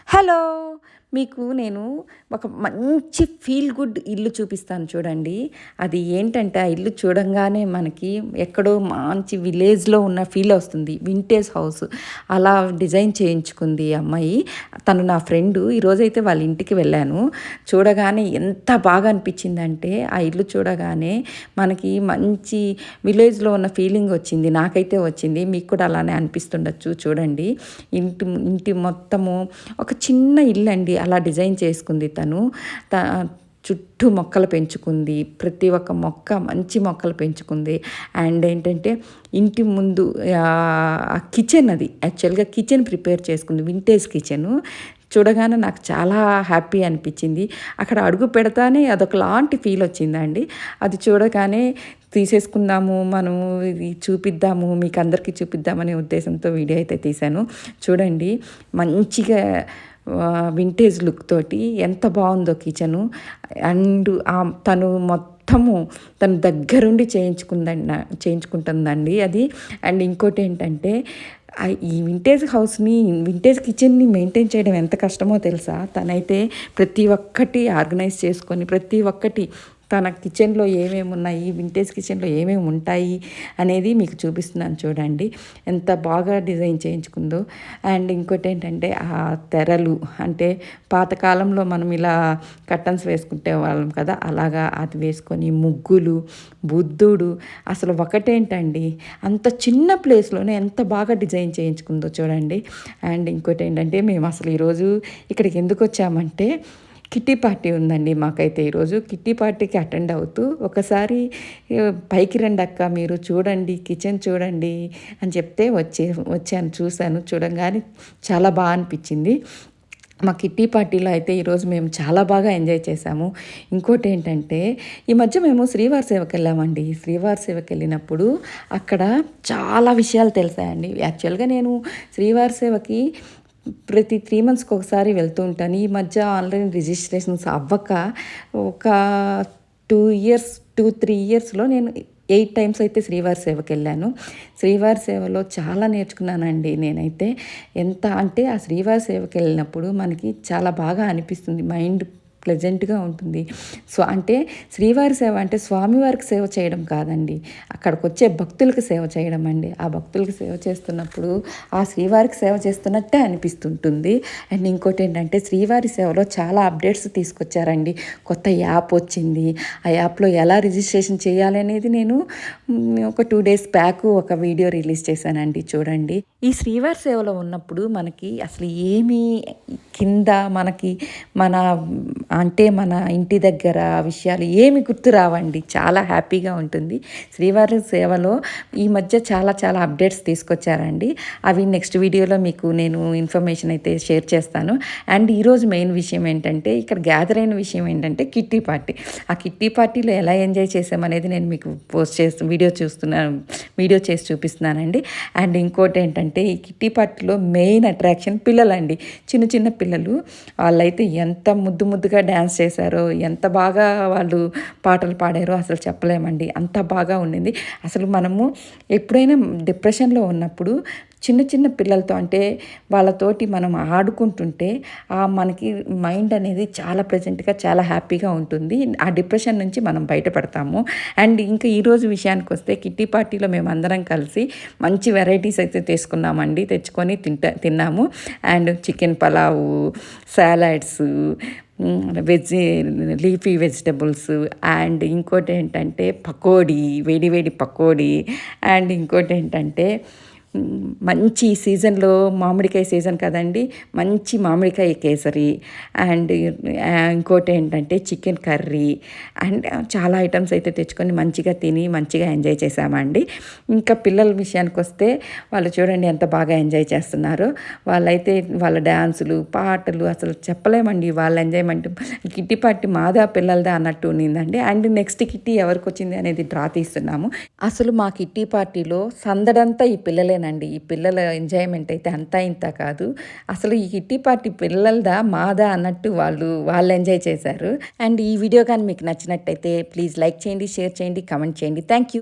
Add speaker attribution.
Speaker 1: Hello! మీకు నేను ఒక మంచి ఫీల్ గుడ్ ఇల్లు చూపిస్తాను చూడండి. అది ఏంటంటే, ఆ ఇల్లు చూడంగానే మనకి ఎక్కడో మంచి విలేజ్‌లో ఉన్న ఫీల్ వస్తుంది. వింటేజ్ హౌస్ అలా డిజైన్ చేయించుకుంది ఈ అమ్మాయి. తను నా ఫ్రెండు. ఈరోజైతే వాళ్ళ ఇంటికి వెళ్ళాను. చూడగానే ఎంత బాగా అనిపించిందంటే, ఆ ఇల్లు చూడగానే మనకి మంచి విలేజ్‌లో ఉన్న ఫీలింగ్ వచ్చింది. నాకైతే వచ్చింది. మీకు కూడా అలానే అనిపిస్తుండొచ్చు చూడండి. ఇంటి మొత్తము ఒక చిన్న ఇల్లండి. అలా డిజైన్ చేసుకుంది తను. త చుట్టూ మొక్కలు పెంచుకుంది. ప్రతి ఒక్క మొక్క మంచి మొక్కలు పెంచుకుంది. అండ్ ఏంటంటే ఇంటి ముందు కిచెన్ అది యాక్చువల్‌గా కిచెన్ ప్రిపేర్ చేసుకుంది. Vintage kitchen. చూడగానే నాకు చాలా హ్యాపీ అనిపించింది. అక్కడ అడుగు పెడతానే అదొకలాంటి ఫీల్ వచ్చిందండి. అది చూడగానే తీసేసుకుందాము, మనము ఇది చూపిద్దాము, మీకు అందరికీ చూపిద్దామనే ఉద్దేశంతో వీడియో అయితే తీశాను. చూడండి మంచిగా వింటేజ్ లుక్ తోటి ఎంత బాగుందో కిచెను. అండ్ తను మొత్తము తను దగ్గరుండి చేయించుకుంటుందండి అది. అండ్ ఇంకోటి ఏంటంటే ఈ వింటేజ్ హౌస్ని, వింటేజ్ కిచెన్ని మెయింటైన్ చేయడం ఎంత కష్టమో తెలుసా. తనైతే ప్రతి ఒక్కటి ఆర్గనైజ్ చేసుకొని ప్రతి ఒక్కటి తన కిచెన్లో ఏమేమి ఉన్నాయి, వింటేజ్ కిచెన్లో ఏమేమి ఉంటాయి అనేది మీకు చూపిస్తున్నాను చూడండి. ఎంత బాగా డిజైన్ చేయించుకుందో. అండ్ ఇంకోటి ఏంటంటే ఆ తెరలు, అంటే పాతకాలంలో మనం ఇలా కర్టన్స్ వేసుకుంటే వాళ్ళం కదా, అలాగా అది వేసుకొని ముగ్గులు, బుద్ధుడు, అసలు ఒకటేంటండి అంత చిన్న ప్లేస్లోనే ఎంత బాగా డిజైన్ చేయించుకుందో చూడండి. అండ్ ఇంకోటి ఏంటంటే మేము అసలు ఈరోజు ఇక్కడికి ఎందుకు వచ్చామంటే, కిట్టి పార్టీ ఉందండి మాకైతే ఈరోజు. కిట్టి పార్టీకి అటెండ్ అవుతూ ఒకసారి పైకి రండి అక్క, మీరు చూడండి కిచెన్ చూడండి అని చెప్తే వచ్చాను, చూశాను. చూడంగానే చాలా బాగా అనిపించింది. మా కిట్టి పార్టీలో అయితే ఈరోజు మేము చాలా బాగా ఎంజాయ్ చేశాము. ఇంకోటి ఏంటంటే, ఈ మధ్య మేము శ్రీవారి సేవకి వెళ్ళామండి. శ్రీవారి సేవకి వెళ్ళినప్పుడు అక్కడ చాలా విషయాలు తెలిసాయండి. యాక్చువల్గా నేను శ్రీవారి సేవకి ప్రతి 3 మంత్స్కి ఒకసారి వెళ్తూ ఉంటాను. ఈ మధ్య ఆన్లైన్ రిజిస్ట్రేషన్స్ అవ్వక ఒక 2, 3 ఇయర్స్లో నేను 8 టైమ్స్ అయితే శ్రీవారి సేవకి వెళ్ళాను. శ్రీవారి సేవలో చాలా నేర్చుకున్నానండి నేనైతే. ఎంత అంటే ఆ శ్రీవారి సేవకి వెళ్ళినప్పుడు మనకి చాలా బాగా అనిపిస్తుంది, మైండ్ ప్లెజెంట్గా ఉంటుంది. సో అంటే శ్రీవారి సేవ అంటే స్వామివారికి సేవ చేయడం కాదండి, అక్కడికి వచ్చే భక్తులకు సేవ చేయడం అండి. ఆ భక్తులకు సేవ చేస్తున్నప్పుడు ఆ శ్రీవారికి సేవ చేస్తున్నట్టే అనిపిస్తుంటుంది. అండ్ ఇంకోటి ఏంటంటే, శ్రీవారి సేవలో చాలా అప్డేట్స్ తీసుకొచ్చారండి. కొత్త యాప్ వచ్చింది. ఆ యాప్లో ఎలా రిజిస్ట్రేషన్ చేయాలి అనేది నేను ఒక 2 డేస్ బ్యాక్ ఒక వీడియో రిలీజ్ చేశానండి, చూడండి. ఈ శ్రీవారి సేవలో ఉన్నప్పుడు మనకి అసలు ఏమీ కింద మనకి మన ఇంటి దగ్గర విషయాలు ఏమి గుర్తు రావండి. చాలా హ్యాపీగా ఉంటుంది. శ్రీవారి సేవలో ఈ మధ్య చాలా చాలా అప్డేట్స్ తీసుకొచ్చారండి. అవి నెక్స్ట్ వీడియోలో మీకు నేను ఇన్ఫర్మేషన్ అయితే షేర్ చేస్తాను. అండ్ ఈరోజు మెయిన్ విషయం ఏంటంటే, ఇక్కడ గ్యాదర్ అయిన విషయం ఏంటంటే కిట్టి పార్టీ. ఆ కిట్టి పార్టీలో ఎలా ఎంజాయ్ చేసామనేది నేను మీకు వీడియో చేసి చూపిస్తున్నానండి. అండ్ ఇంకోటి ఏంటంటే, ఈ కిట్టి పార్టీలో మెయిన్ అట్రాక్షన్ పిల్లలండి. చిన్న చిన్న పిల్లలు, వాళ్ళైతే ఎంత ముద్దుగా డ్యాన్స్ చేశారో, ఎంత బాగా వాళ్ళు పాటలు పాడారో అసలు చెప్పలేమండి. అంత బాగా ఉండింది. అసలు మనము ఎప్పుడైనా డిప్రెషన్లో ఉన్నప్పుడు చిన్న చిన్న పిల్లలతో, అంటే వాళ్ళతోటి మనం ఆడుకుంటుంటే మనకి మైండ్ అనేది చాలా ప్రెజెంట్గా, చాలా హ్యాపీగా ఉంటుంది. ఆ డిప్రెషన్ నుంచి మనం బయటపడతాము. అండ్ ఇంకా ఈరోజు విషయానికి వస్తే, కిట్టి పార్టీలో మేము అందరం కలిసి మంచి వెరైటీస్ అయితే తెచ్చుకొని తిన్నాము. And chicken pulao, salads, leafy vegetables, and ఇంకోటి ఏంటంటే పకోడీ, వేడి వేడి పకోడీ. అండ్ ఇంకోటి ఏంటంటే, మంచి సీజన్లో మామిడికాయ సీజన్ కదండి, మంచి మామిడికాయ కేసరి. అండ్ ఇంకోటి ఏంటంటే చికెన్ కర్రీ. అండ్ చాలా ఐటమ్స్ అయితే తెచ్చుకొని మంచిగా తిని మంచిగా ఎంజాయ్ చేసామండి. ఇంకా పిల్లల విషయానికి వస్తే, వాళ్ళు చూడండి ఎంత బాగా ఎంజాయ్ చేస్తున్నారో. వాళ్ళైతే వాళ్ళ డ్యాన్సులు, పాటలు అసలు చెప్పలేమండి వాళ్ళ ఎంజాయ్మెంట్. కిట్టి పార్టీ మాదా పిల్లలదా అన్నట్టు ఉన్నిందండి. అండ్ నెక్స్ట్ కిట్టి ఎవరికి వచ్చింది అనేది డ్రా తీస్తున్నాము. అసలు మా కిట్టి పార్టీలో సందడంతా ఈ పిల్లలేనండి. ఈ పిల్లల ఎంజాయ్మెంట్ అయితే అంతా ఇంత కాదు. అసలు ఈ కిట్టి పార్టీ పిల్లలదా మాదా అన్నట్టు వాళ్ళు ఎంజాయ్ చేశారు. అండ్ ఈ వీడియో కానీ మీకు నచ్చినట్టయితే ప్లీజ్ లైక్ చేయండి, షేర్ చేయండి, కామెంట్ చేయండి. Thank you.